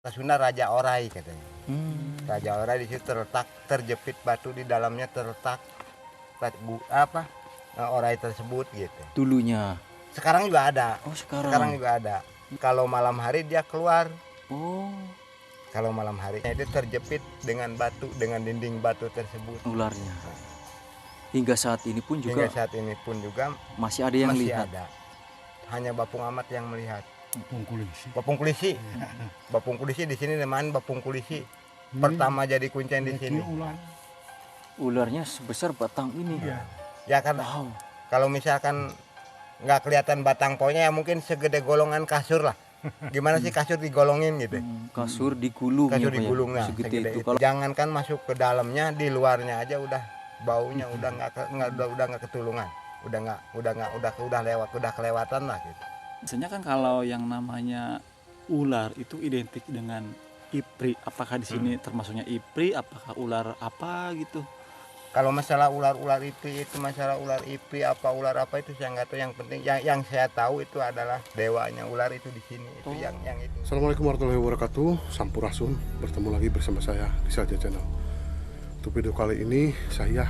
Sunda Raja Orai katanya. Hmm. Raja Orai di situ terjepit batu di dalamnya terletak orai tersebut gitu. Dulunya. Sekarang juga ada. Oh, sekarang. Sekarang juga ada. Kalau malam hari dia keluar. Oh. Kalau malam hari itu terjepit dengan batu, dengan dinding batu tersebut. Ularnya. Hingga saat ini pun juga. Hingga saat ini pun juga masih ada yang lihat. Ada. Hanya Bapung Amat yang melihat. Bapung Kulisi. Bapung Kulisi di sini namanya Bapung Kulisi. Pertama jadi kuncen di sini. Ularnya sebesar batang ini. Ya kan. Wow. Kalau misalkan nggak kelihatan batang pohonnya ya mungkin segede golongan kasur lah. Gimana sih kasur digolongin gitu? Kasur digulung. Kasur digulung ya, lah. segede itu. Jangankan masuk ke dalamnya, di luarnya aja udah baunya udah nggak ketulungan. Udah kelewatan lah gitu. Biasanya kan kalau yang namanya ular itu identik dengan ipri. Apakah di sini termasuknya ipri? Apakah ular apa gitu? Kalau masalah ular-ular itu masalah ular ipri apa ular apa itu saya nggak tahu. Yang penting yang saya tahu itu adalah dewanya ular itu di sini. Itu yang itu. Assalamualaikum warahmatullahi wabarakatuh. Sampurasun, bertemu lagi bersama saya di Saja Channel. Untuk video kali ini saya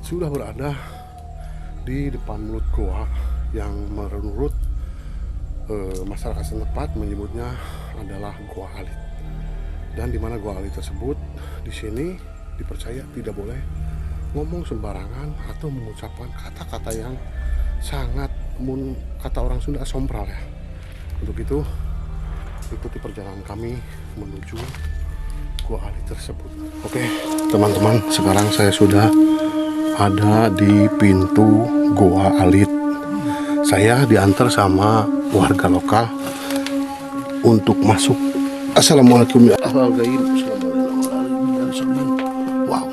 sudah berada di depan mulut goa yang menurut masyarakat setempat menyebutnya adalah Goa Alit. Dan di mana Goa Alit tersebut di sini dipercaya tidak boleh ngomong sembarangan atau mengucapkan kata-kata yang sangat kata orang Sunda sompral ya. Untuk itu ikuti perjalanan kami menuju Goa Alit tersebut. Oke teman-teman, sekarang saya sudah ada di pintu Goa Alit. Saya diantar sama warga lokal untuk masuk. Assalamualaikum ya ahlal gaib. Wow,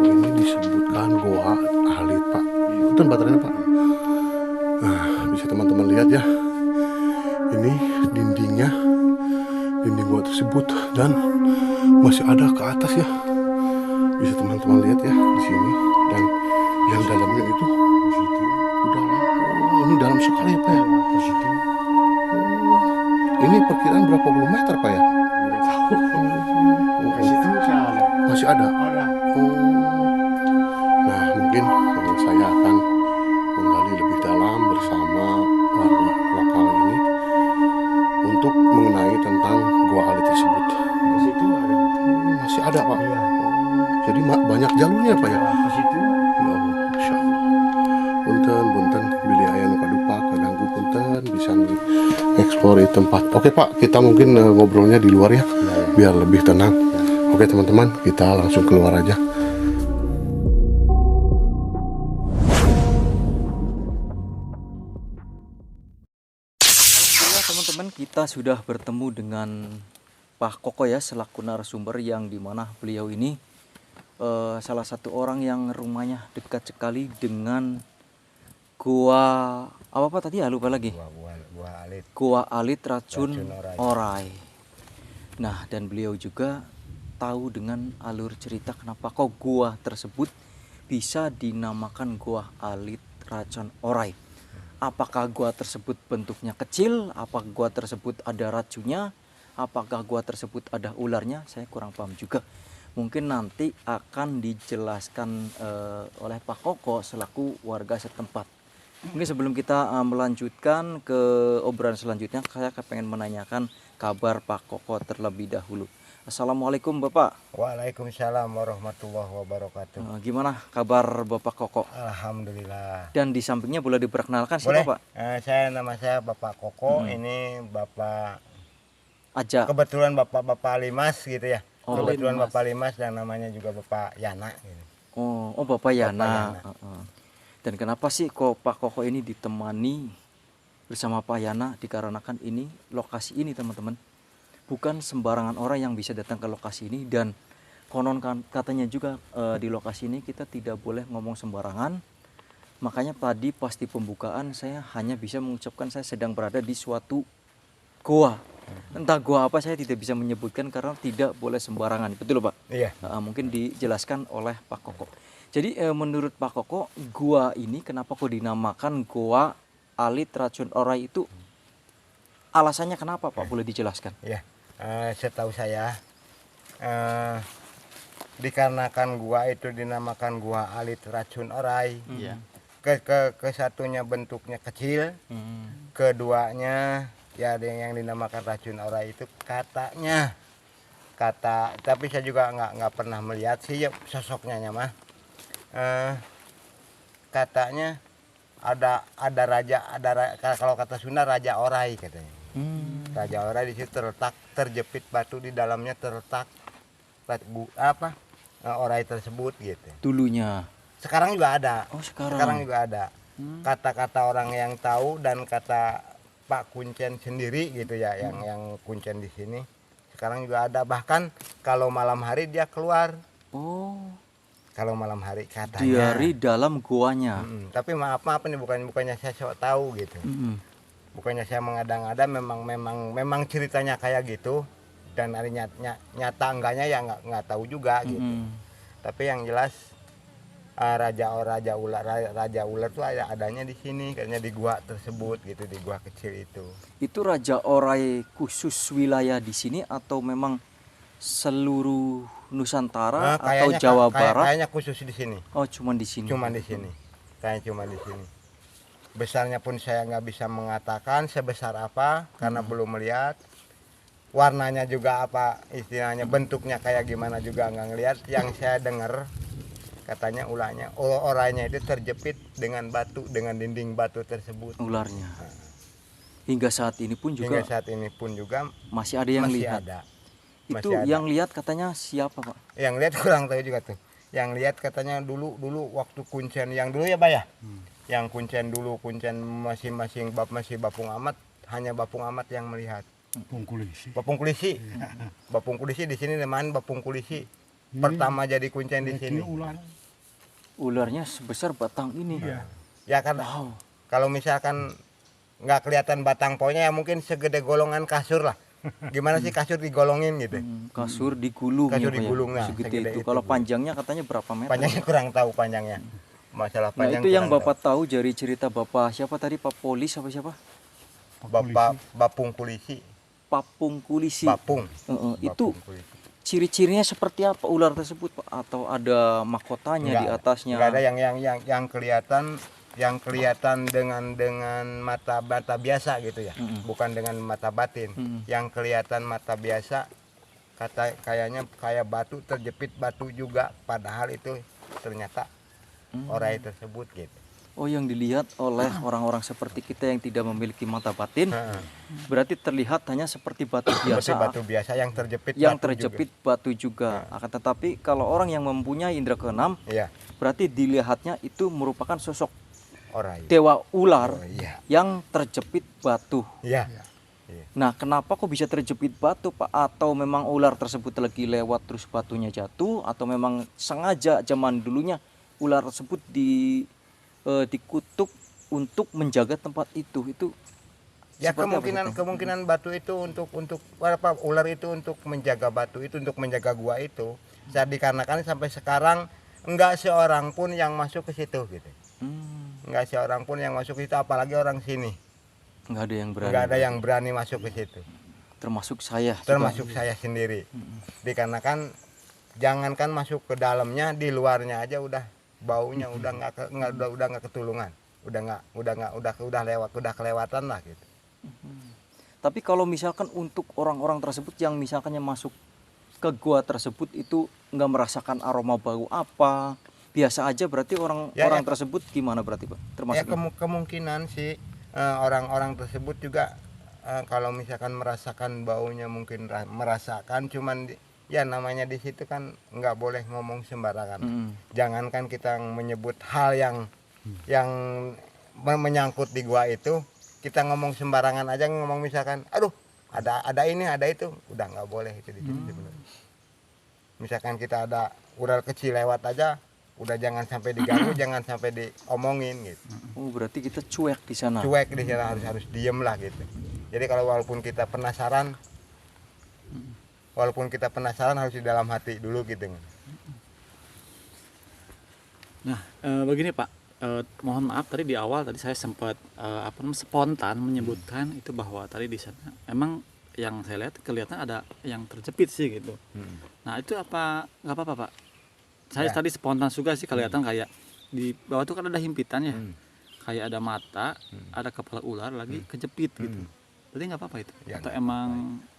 ini disebutkan Goa Alit Pak. Itu baterainya Pak. Nah, bisa teman-teman lihat ya. Ini dindingnya, dinding goa tersebut dan masih ada ke atas ya. Bisa teman-teman lihat ya di sini dan yang dalamnya itu udah ini dalam sekali ya Pak ya. Ini perkiraan berapa puluh meter Pak ya? Masih ada. Nah mungkin saya akan menggali lebih dalam bersama warga lokal ini untuk mengenai tentang Goa Alit tersebut. Masih ada Pak. Jadi banyak jalurnya Pak ya. Ya Allah, Masya Allah. Punten bilih aya nu kadupa kaganggu punten bisa eksplor tempat. Oke Pak, kita mungkin ngobrolnya di luar ya, biar lebih tenang. Oke teman-teman, kita langsung keluar aja. Alhamdulillah teman-teman, kita sudah bertemu dengan Pak Koko ya, selaku narasumber yang dimana beliau ini salah satu orang yang rumahnya dekat sekali dengan Goa apa tadi ya, lupa lagi. Goa Alit. Goa Alit Racun Orai. Orai. Nah, dan beliau juga tahu dengan alur cerita kenapa kok gua tersebut bisa dinamakan Goa Alit Racun Orai. Apakah gua tersebut bentuknya kecil? Apakah gua tersebut ada racunnya? Apakah gua tersebut ada ularnya? Saya kurang paham juga. Mungkin nanti akan dijelaskan oleh Pak Koko selaku warga setempat. Mungkin sebelum kita melanjutkan ke obrolan selanjutnya, saya pengen menanyakan kabar Pak Koko terlebih dahulu. Assalamualaikum Bapak. Waalaikumsalam warahmatullahi wabarakatuh. Gimana kabar Bapak Koko? Alhamdulillah. Dan di sampingnya boleh diperkenalkan siapa Pak? Nama saya Bapak Koko. Ini Bapak Aja. Kebetulan Bapak Limas gitu ya. Oh, Kebetulan Limas. Bapak Limas dan namanya juga Bapak Yana gitu. Oh Bapak Yana. Bapak Yana. Dan kenapa sih kok Pak Koko ini ditemani bersama Pak Yana? Dikarenakan ini lokasi ini teman-teman, bukan sembarangan orang yang bisa datang ke lokasi ini. Dan konon katanya juga di lokasi ini kita tidak boleh ngomong sembarangan. Makanya tadi pas di pembukaan saya hanya bisa mengucapkan saya sedang berada di suatu goa. Entah goa apa saya tidak bisa menyebutkan karena tidak boleh sembarangan. Betul Pak? Iya. Mungkin dijelaskan oleh Pak Koko. Jadi menurut Pak Koko, gua ini kenapa kok dinamakan Goa Alit Racun Orai itu alasannya kenapa Pak? Boleh dijelaskan? Iya. Setahu saya dikarenakan gua itu dinamakan gua alit racun orai. Iya. Kesatunya bentuknya kecil, keduanya ya ada yang dinamakan racun orai itu katanya tapi saya juga nggak pernah melihat sih ya, sosoknya mah katanya ada raja kalau kata Sunda raja orai katanya. Raja orai di situ terjepit batu di dalamnya terletak orai tersebut gitu. Dulunya. Sekarang juga ada. Oh, sekarang. Sekarang juga ada. Kata-kata orang yang tahu dan kata Pak Kuncen sendiri gitu ya, yang Kuncen di sini. Sekarang juga ada, bahkan kalau malam hari dia keluar. Oh. Kalau malam hari katanya. Dari dalam guanya. Tapi maaf ini bukannya saya sok tahu gitu. Bukannya saya mengada-ngada, memang ceritanya kayak gitu, dan hari nyata enggaknya ya nggak tahu juga gitu. Tapi yang jelas raja ular tuh adanya di sini, katanya di gua tersebut gitu, di gua kecil itu. Itu raja orai khusus wilayah di sini atau memang seluruh Nusantara atau Jawa Barat? Kayaknya khusus di sini. Oh, cuman di sini. Cuman di sini. Kayaknya cuma di sini. Besarnya pun saya nggak bisa mengatakan sebesar apa karena belum melihat. Warnanya juga apa istilahnya, bentuknya kayak gimana juga nggak ngelihat. Yang saya dengar katanya orangnya itu terjepit dengan batu, dengan dinding batu tersebut. Ularnya. Hingga saat ini pun juga masih ada yang lihat. Itu yang lihat katanya siapa, Pak? Yang lihat kurang tahu juga tuh. Yang lihat katanya dulu waktu Kuncen yang dulu ya, Pak ya. Yang Kuncen dulu, Kuncen masing-masing masih Bapung Amat, hanya Bapung Amat yang melihat. Bapung Kulisi. Bapung Kulisi di sini namanya Bapung Kulisi. Pertama jadi Kuncen di sini. Ularnya sebesar batang ini. Ya kan. Wow. Kalau misalkan nggak kelihatan batang pohonnya ya mungkin segede golongan kasur lah. Gimana sih kasur digolongin gitu? Kasur digulung. Kasur digulung ya, segede itu. Kalau panjangnya katanya berapa meter? Panjangnya kurang tahu panjangnya. Masalah panjang. Nah, itu yang Bapak tahu dari cerita Bapak siapa tadi, Pak Polis apa siapa? Bapak Bapung Kulisi. Papung Kulisi. Bapung. Itu ciri-cirinya seperti apa ular tersebut, Pak? Atau ada mahkotanya di atasnya? Enggak ada yang kelihatan dengan mata biasa gitu ya. Bukan dengan mata batin. Yang kelihatan mata biasa kayaknya kayak batu, terjepit batu juga, padahal itu ternyata orai tersebut gitu. Oh, yang dilihat oleh orang-orang seperti kita yang tidak memiliki mata batin, berarti terlihat hanya seperti batu biasa. Seperti batu biasa yang terjepit batu juga. Akan tetapi kalau orang yang mempunyai indera keenam, berarti dilihatnya itu merupakan sosok orai, dewa ular yang terjepit batu. Nah, kenapa kok bisa terjepit batu, Pak? Atau memang ular tersebut lagi lewat terus batunya jatuh, atau memang sengaja zaman dulunya ular tersebut dikutuk untuk menjaga tempat itu ya, kemungkinan batu itu untuk ular itu untuk menjaga batu itu, untuk menjaga gua itu. Jadi dikarenakan sampai sekarang enggak seorang pun yang masuk ke situ gitu. Enggak seorang pun yang masuk ke situ, apalagi orang sini. Enggak ada yang berani masuk ke situ. Termasuk saya sendiri. Dikarenakan jangankan masuk ke dalamnya, di luarnya aja udah baunya udah nggak ketulungan, udah kelewatan lah gitu. Tapi kalau misalkan untuk orang-orang tersebut yang misalkannya masuk ke gua tersebut itu nggak merasakan aroma bau apa, biasa aja, berarti orang tersebut gimana berarti, Pak? Termasuk kemungkinan sih orang-orang tersebut juga kalau misalkan merasakan baunya mungkin merasakan, cuman ya namanya di situ kan nggak boleh ngomong sembarangan. Jangankan kita menyebut hal yang menyangkut di gua itu, kita ngomong sembarangan aja, ngomong misalkan, aduh ada ini ada itu, udah nggak boleh itu di sini sebenarnya. Misalkan kita ada ular kecil lewat aja, udah jangan sampai diganggu, jangan sampai diomongin gitu. Oh, berarti kita cuek di sana. Cuek di sana, harus diem lah gitu. Jadi kalau walaupun kita penasaran harus di dalam hati dulu gitu. Nah, begini Pak, mohon maaf tadi di awal tadi saya sempat spontan menyebutkan itu bahwa tadi di sana memang yang saya lihat kelihatan ada yang terjepit sih gitu. Nah itu apa nggak apa-apa Pak? Saya Ya. tadi spontan juga sih kelihatan kayak di bawah tuh kan ada himpitan ya, kayak ada mata, ada kepala ular lagi kejepit gitu. Berarti nggak apa-apa itu? Ya, Atau nggak emang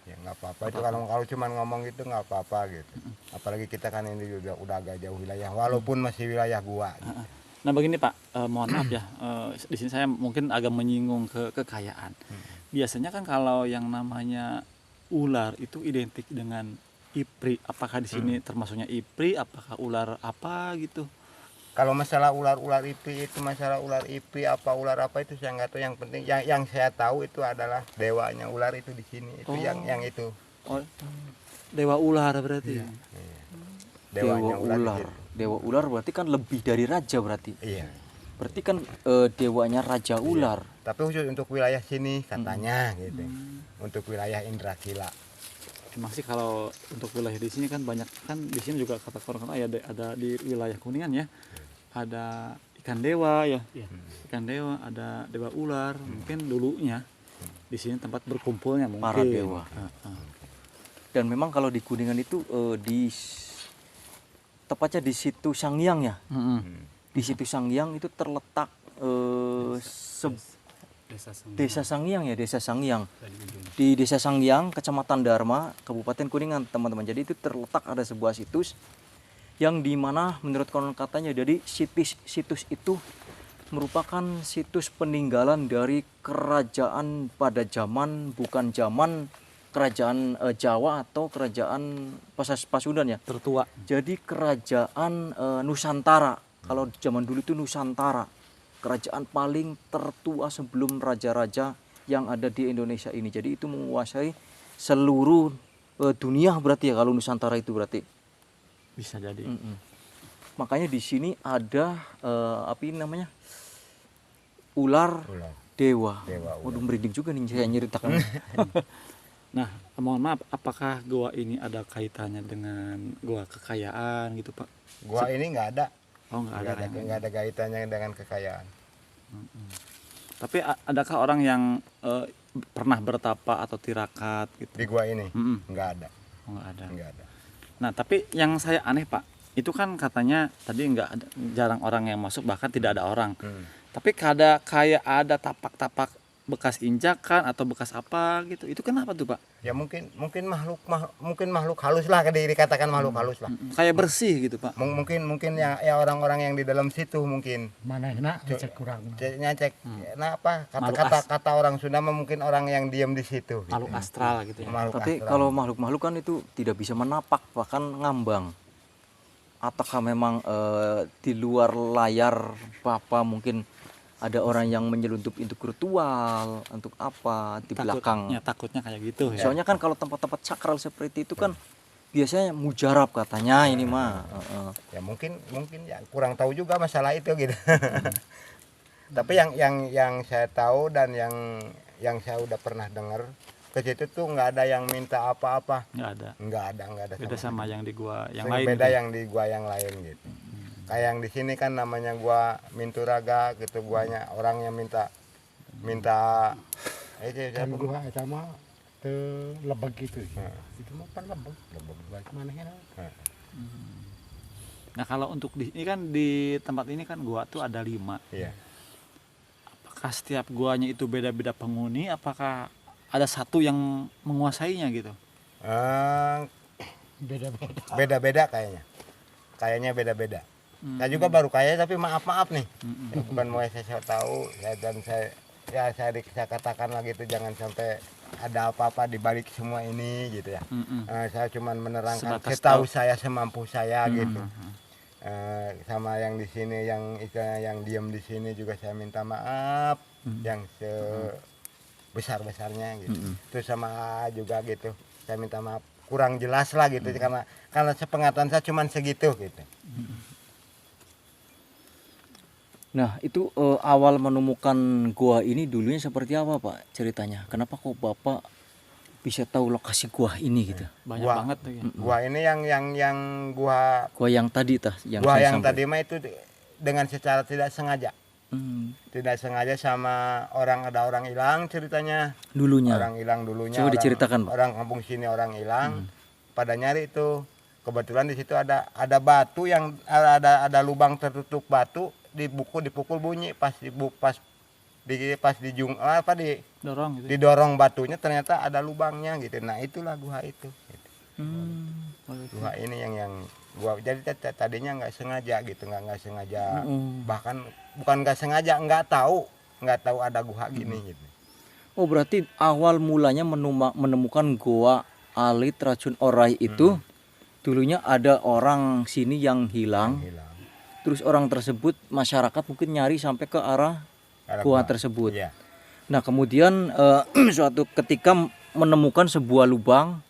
Ya nggak apa-apa itu kalau cuma ngomong gitu nggak apa-apa gitu. Apalagi kita kan ini udah agak jauh wilayah, walaupun masih wilayah gua. Gitu. Nah begini Pak, mohon maaf ya, di sini saya mungkin agak menyinggung ke kekayaan. Biasanya kan kalau yang namanya ular itu identik dengan ipri. Apakah di sini termasuknya ipri? Apakah ular apa gitu? Kalau masalah ular-ular itu masalah ular ipri apa ular apa itu saya nggak tahu. Yang penting yang saya tahu itu adalah dewanya ular itu di sini. Itu yang itu. Oh, dewa ular berarti. Iya. Dewa Dewanya ular. di situ. Dewa ular berarti kan lebih dari raja berarti. Iya. Berarti kan dewanya raja ular. Tapi khusus untuk wilayah sini katanya gitu. Untuk wilayah Indrakila. Emang sih kalau untuk wilayah di sini kan banyak kan di sini juga kata orang kan ada di wilayah Kuningan ya. Ada ikan dewa ya. Ikan dewa, ada dewa ular. Mungkin dulunya di sini tempat berkumpulnya mungkin. Para dewa. Dan memang kalau di Kuningan itu tepatnya di situ Sanghyang ya. Di situ Sanghyang itu terletak Desa Sanghyang ya, Desa Sanghyang. Di Desa Sanghyang, Kecamatan Dharma, Kabupaten Kuningan, teman-teman. Jadi itu terletak ada sebuah situs yang dimana menurut konon katanya jadi situs itu merupakan situs peninggalan dari kerajaan pada zaman bukan zaman kerajaan Jawa atau kerajaan Pasundan ya. Tertua. Jadi kerajaan Nusantara. Kalau zaman dulu itu Nusantara. Kerajaan paling tertua sebelum raja-raja yang ada di Indonesia ini. Jadi itu menguasai seluruh dunia berarti ya kalau Nusantara itu berarti. Bisa jadi. Makanya di sini ada apa ini namanya? Ular Ular. dewa. Dewa ular. Waduh merinding juga nih saya nyeritakan. Nah, mohon maaf, apakah goa ini ada kaitannya dengan goa kekayaan gitu Pak? Gua ini nggak ada. Oh nggak ada. kayaknya. Nggak ada kaitannya dengan kekayaan. Tapi adakah orang yang pernah bertapa atau tirakat gitu? Di gua ini Mm-mm. nggak ada. Oh, nggak ada. Nggak ada. Nah, tapi yang saya aneh Pak, itu kan katanya tadi nggak ada, jarang orang yang masuk, bahkan tidak ada orang. Tapi kayak ada tapak-tapak bekas injakan atau bekas apa gitu. Itu kenapa tuh Pak? Ya mungkin makhluk halus lah, dikatakan makhluk halus lah. Kayak bersih gitu Pak. Mungkin ya orang-orang yang di dalam situ mungkin Mana enak cek kurang. nyacek. Nah apa Makhluk kata orang Sunda mah mungkin orang yang diam di situ. Gitu. Makhluk astral gitu ya. Makhluk Tapi astral. kalau makhluk-makhluk kan itu tidak bisa menapak bahkan ngambang. Ataukah memang di luar layar Bapak mungkin ada orang yang menyelundup untuk ritual, untuk apa di belakang. Takutnya kayak gitu ya. Soalnya kan kalau tempat-tempat sakral seperti itu kan biasanya mujarab katanya ini mah. Ya mungkin ya kurang tahu juga masalah itu gitu. Tapi yang saya tahu dan yang saya udah pernah dengar ke situ tuh nggak ada yang minta apa-apa. Nggak ada. Beda sama yang di gua yang lain. Beda gitu. yang di gua yang lain gitu. Kayak yang di sini kan namanya gua Minturaga gitu, guanya orang yang minta itu Kan siapa? gua eta mah teu lebeg gitu. Itu mah kan lebeg mana ya. Nah kalau untuk ini kan di tempat ini kan gua tuh ada 5. Iya. Apakah setiap guanya itu beda-beda penghuni? Apakah ada satu yang menguasainya gitu? Beda-beda. Beda-beda kayaknya beda-beda. Saya juga baru kaya tapi maaf nih. Ya, bukan mau saya tahu saya katakan lagi itu jangan sampai ada apa-apa di balik semua ini gitu ya. Saya cuma menerangkan Sebatas setahu tahu. saya semampu saya gitu. Sama yang di sini yang istilahnya yang diam di sini juga saya minta maaf yang sebesar-besarnya gitu. Terus sama juga gitu. Saya minta maaf kurang jelas lah gitu karena sepengetahuan saya cuma segitu gitu. Nah itu awal menemukan gua ini dulunya seperti apa Pak ceritanya? Kenapa kok Bapak bisa tahu lokasi gua ini gitu? Banyak Gua- banget tuh ya. Gua ini yang gua Gua yang tadi yang saya tadi sampaikan. mah itu dengan secara tidak sengaja. Tidak sengaja sama ada orang hilang ceritanya. Dulunya. Orang hilang dulunya. Coba diceritakan, Pak. Orang kampung sini orang hilang. Pada nyari itu. Kebetulan di situ ada batu yang ada lubang tertutup batu, dipukul bunyi pas Dorong gitu. didorong batunya ternyata ada lubangnya gitu. Nah, itulah gua itu. Gitu. Gua ini yang gua jadi tadinya nggak sengaja gitu, nggak sengaja. Bahkan bukan nggak sengaja, nggak tahu ada gua gini gitu. Oh, berarti awal mulanya menemukan gua alit racun orai itu dulunya ada orang sini yang hilang. Terus orang tersebut, masyarakat mungkin nyari sampai ke arah gua tersebut. Iya. Nah, kemudian suatu ketika menemukan sebuah lubang,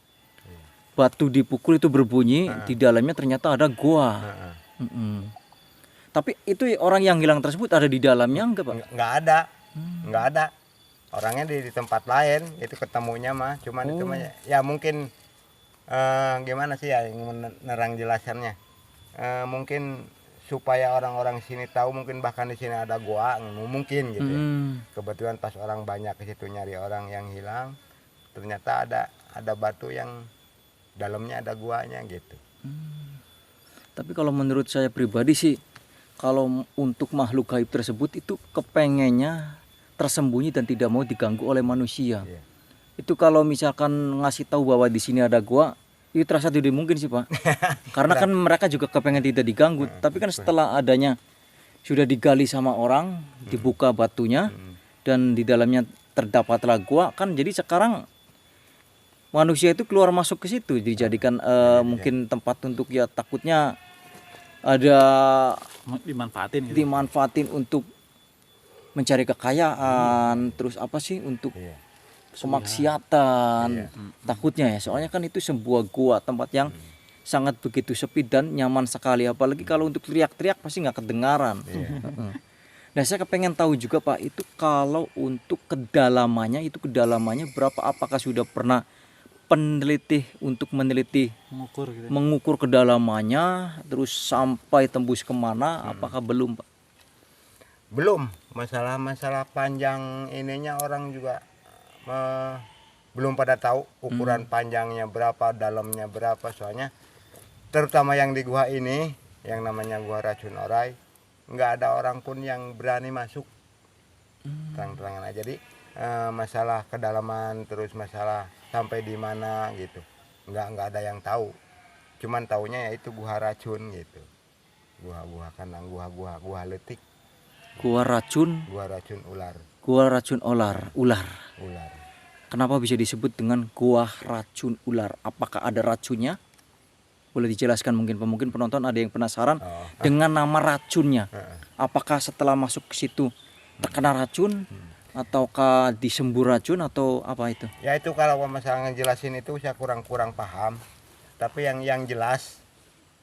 batu dipukul itu berbunyi, di dalamnya ternyata ada gua. Tapi itu orang yang hilang tersebut ada di dalamnya enggak, Pak? Nggak ada. Orangnya di tempat lain, itu ketemunya mah. Cuman itu mah ya mungkin gimana sih ya yang menerang jelasannya. Mungkin supaya orang-orang sini tahu, mungkin bahkan di sini ada gua, mungkin gitu ya. Kebetulan pas orang banyak ke situ nyari orang yang hilang, ternyata ada batu yang dalamnya ada guanya gitu. Tapi kalau menurut saya pribadi sih, kalau untuk makhluk gaib tersebut itu kepengennya tersembunyi dan tidak mau diganggu oleh manusia. Iya. Itu kalau misalkan ngasih tahu bahwa di sini ada gua, itu terasa tidak mungkin sih, Pak. Karena kan mereka juga kepengen tidak diganggu. Tapi kan setelah adanya sudah digali sama orang, dibuka batunya dan di dalamnya terdapatlah gua, kan jadi sekarang manusia itu keluar masuk ke situ dijadikan mungkin tempat untuk ya takutnya ada dimanfaatin untuk mencari kekayaan, terus apa sih untuk kemaksiatan, takutnya ya. Soalnya kan itu sebuah gua, tempat yang sangat begitu sepi dan nyaman sekali. Apalagi kalau untuk teriak-teriak pasti nggak kedengaran. Nah, saya kepengen tahu juga, Pak, itu kalau untuk kedalamannya berapa? Apakah sudah pernah peneliti untuk meneliti mengukur kedalamannya, terus sampai tembus kemana? Apakah belum, Pak? Belum. Masalah panjang ininya orang juga belum pada tahu ukuran panjangnya berapa, dalamnya berapa. Soalnya terutama yang di gua ini, yang namanya gua racun orai, nggak ada orang pun yang berani masuk. Terang-terangan aja. Jadi masalah kedalaman, terus masalah sampai di mana gitu, nggak ada yang tahu. Cuman taunya yaitu gua racun gitu. Gua kandang, gua letik. Gua racun ular. Gua racun ular. Ular. Kenapa bisa disebut dengan gua racun ular? Apakah ada racunnya? Boleh dijelaskan mungkin penonton ada yang penasaran dengan nama racunnya. Apakah setelah masuk ke situ terkena racun ataukah disembur racun atau apa itu? Ya itu kalau masalah ngejelasin itu saya kurang paham. Tapi yang jelas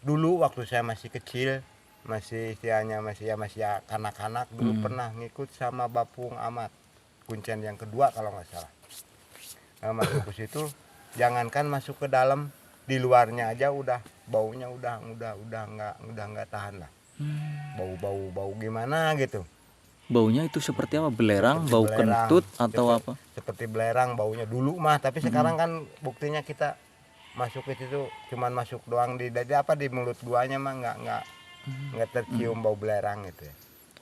dulu waktu saya masih kecil, masih kanak-kanak dulu pernah ngikut sama Bapung Amat, kuncen yang kedua kalau nggak salah. Masuk ke situ, jangankan masuk ke dalam, di luarnya aja udah baunya udah nggak tahan lah. Bau gimana gitu. Baunya itu seperti apa? Belerang, bau kentut atau apa? Seperti belerang baunya dulu mah, tapi sekarang kan buktinya kita masuk ke situ cuman masuk doang di mulut guanya mah nggak tercium bau belerang gitu ya.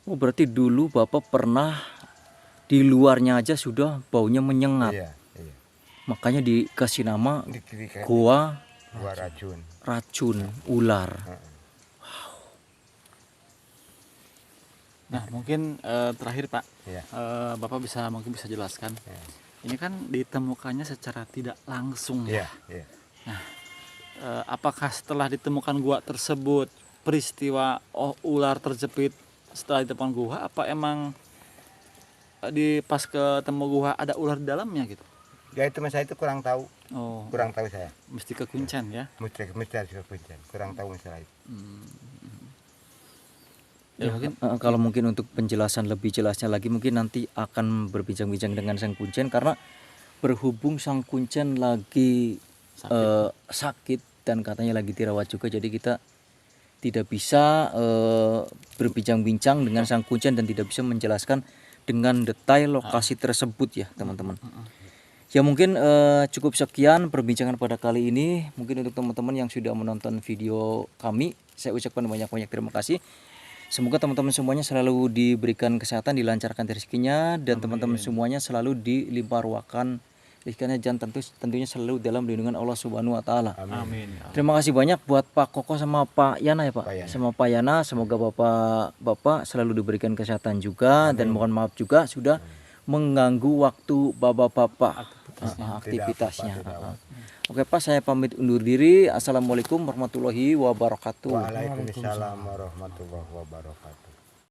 Oh, berarti dulu Bapak pernah di luarnya aja sudah baunya menyengat. Iya. Makanya dikasih nama gua racun ular. Nah, mungkin terakhir, Pak, Bapak mungkin bisa jelaskan. Ini kan ditemukannya secara tidak langsung ya. Nah, apakah setelah ditemukan gua tersebut peristiwa ular terjepit setelah ditemukan gua, apa emang pas ketemu gua ada ular di dalamnya gitu? Ya itu saya itu kurang tahu. Kurang tahu saya. Mesti kekuncen ya. Mesti harus kekuncen. Kurang tahu masalah itu. Ya, kalau mungkin untuk penjelasan lebih jelasnya lagi mungkin nanti akan berbincang-bincang dengan Sang Kuncen, karena berhubung Sang Kuncen lagi sakit dan katanya lagi dirawat juga, jadi kita tidak bisa berbincang-bincang dengan sang kuncen dan tidak bisa menjelaskan dengan detail lokasi tersebut ya teman-teman. Ya mungkin cukup sekian perbincangan pada kali ini. Mungkin untuk teman-teman yang sudah menonton video kami, saya ucapkan banyak-banyak terima kasih. Semoga teman-teman semuanya selalu diberikan kesehatan, dilancarkan rezekinya, dan teman-teman semuanya selalu dilimpah ruahkan rezekinya, dan tentunya selalu dalam lindungan Allah Subhanahu wa taala. Amin. Terima kasih banyak buat Pak Koko sama Pak Yana ya Pak. Pak Yana. Sama Pak Yana, semoga Bapak selalu diberikan kesehatan juga. Dan mohon maaf juga sudah mengganggu waktu Bapak-bapak aktivitasnya. Oke Pak, saya pamit undur diri. Assalamualaikum warahmatullahi wabarakatuh. Waalaikumsalam warahmatullahi wabarakatuh.